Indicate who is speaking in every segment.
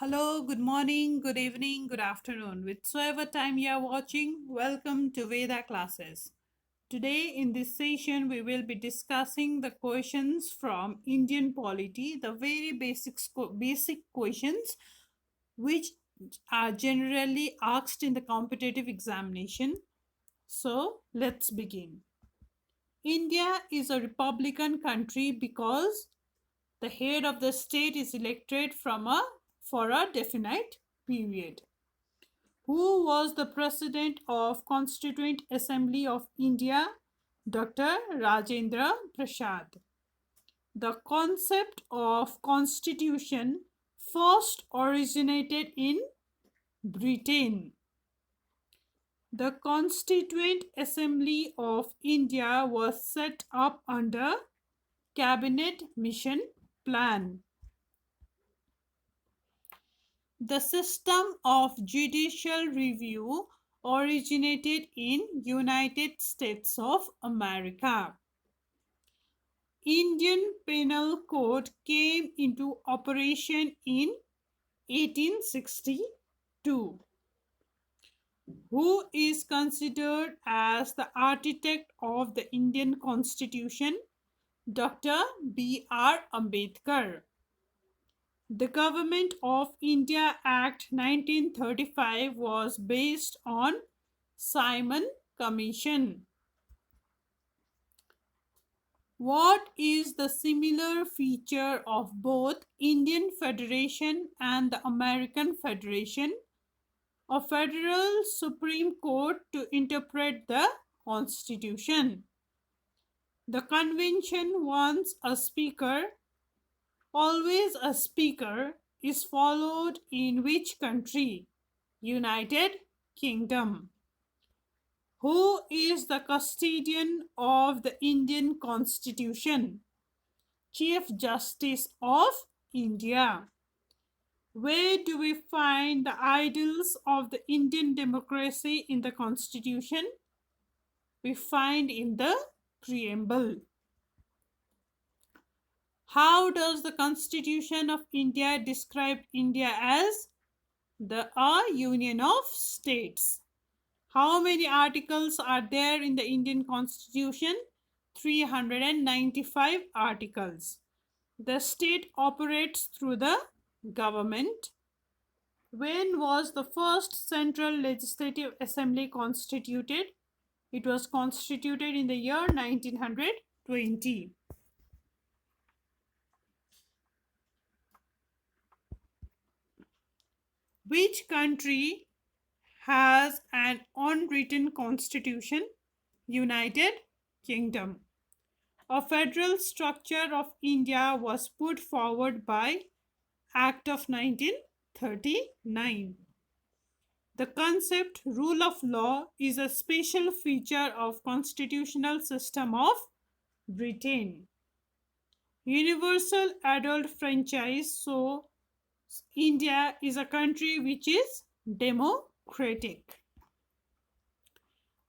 Speaker 1: Hello, good morning, good evening, good afternoon. Whichever time you are watching, welcome to Veda classes. Today in this session, we will be discussing the questions from Indian Polity, the very basic questions which are generally asked in the competitive examination. So, let's begin. India is a republican country because the head of the state is elected for a definite period. Who was the president of Constituent Assembly of India? Dr. Rajendra Prasad. The concept of constitution first originated in Britain. The Constituent Assembly of India was set up under Cabinet Mission Plan. The system of judicial review originated in United States of America. Indian Penal Code came into operation in 1862. Who is considered as the architect of the Indian Constitution? Dr.B.R. Ambedkar. The Government of India Act 1935 was based on Simon Commission. What is the similar feature of both Indian Federation and the American Federation? A federal Supreme Court to interpret the Constitution. The convention wants a speaker. Always a speaker is followed in which country? United Kingdom. Who is the custodian of the Indian Constitution? Chief Justice of India. Where do we find the ideals of the Indian democracy in the Constitution? We find in the preamble. How does the Constitution of India describe India as? A union of states. How many articles are there in the Indian Constitution? 395 articles. The state operates through the government. When was the first Central Legislative Assembly constituted? It was constituted in the year 1920. Which country has an unwritten constitution? United Kingdom. A federal structure of India was put forward by Act of 1939. The concept rule of law is a special feature of constitutional system of Britain. Universal adult franchise, so India is a country which is democratic.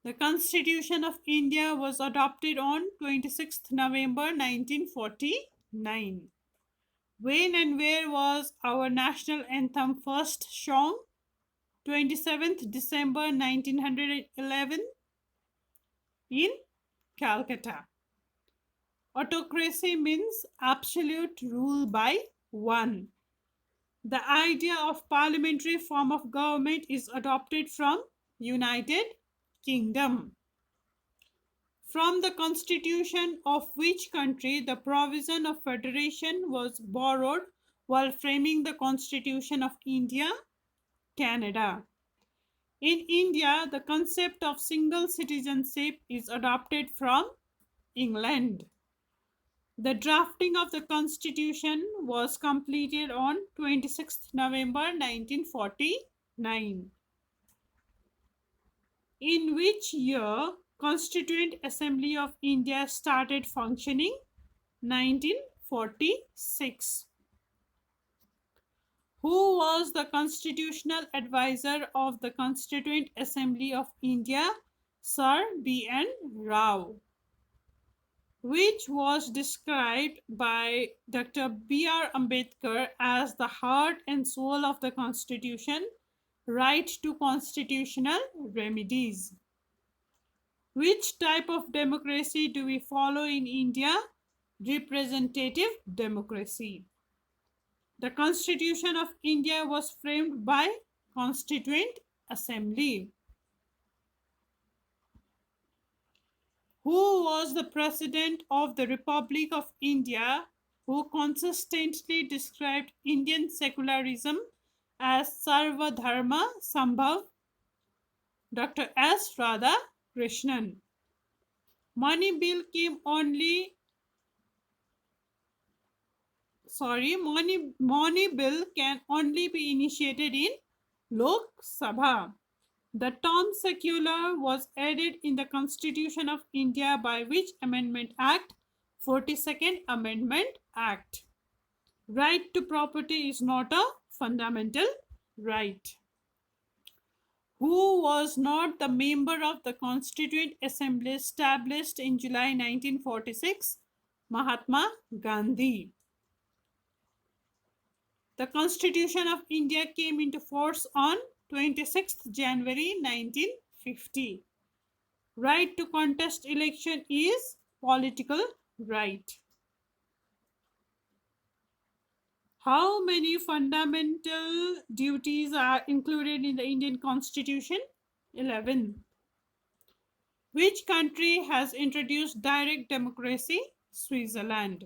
Speaker 1: The Constitution of India was adopted on 26th November 1949. When and where was our national anthem first sung? 27th December 1911 in Calcutta. Autocracy means absolute rule by one. The idea of parliamentary form of government is adopted from United Kingdom. From the constitution of which country the provision of federation was borrowed while framing the Constitution of India? Canada. In India, the concept of single citizenship is adopted from England. The drafting of the Constitution was completed on 26th November 1949. In which year Constituent Assembly of India started functioning? 1946. Who was the constitutional advisor of the Constituent Assembly of India? Sir B.N. Rao. which was described by Dr.B.R. Ambedkar as the heart and soul of the Constitution, right to constitutional remedies. Which type of democracy do we follow in India? Representative democracy. The Constitution of India was framed by Constituent Assembly. Who was the President of the Republic of India who consistently described Indian secularism as Sarva Dharma Samabhav? Dr. S. Radhakrishnan. Money bill came only money bill can only be initiated in Lok Sabha. The term secular was added in the Constitution of India by which Amendment Act? 42nd Amendment Act. Right to property is not a fundamental right. Who was not the member of the Constituent Assembly established in July 1946? Mahatma Gandhi. The Constitution of India came into force on 26th January 1950. Right to contest election is political right. How many fundamental duties are included in the Indian Constitution? 11. Which country has introduced direct democracy? Switzerland.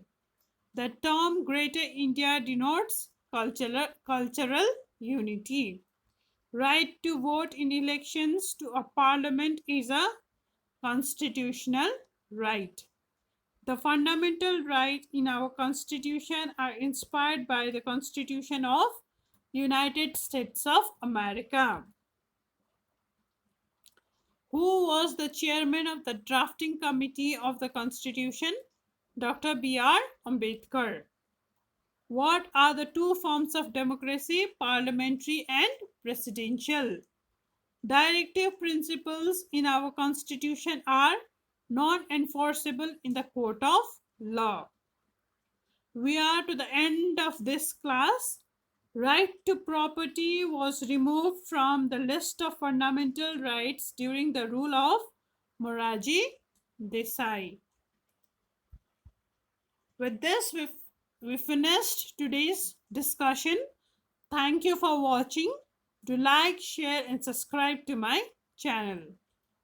Speaker 1: The term Greater India denotes cultural unity. Right to vote in elections to a parliament is a constitutional right. The fundamental rights in our constitution are inspired by the Constitution of United States of America. Who was the chairman of the drafting committee of the Constitution? Dr.B.R. Ambedkar. What are the two forms of democracy, parliamentary and presidential? Directive principles in our Constitution are non-enforceable in the court of law. We are to the end of this class. Right to property was removed from the list of fundamental rights during the rule of Morarji Desai. With this, we finished today's discussion. Thank you for watching. Do like, share and subscribe to my channel.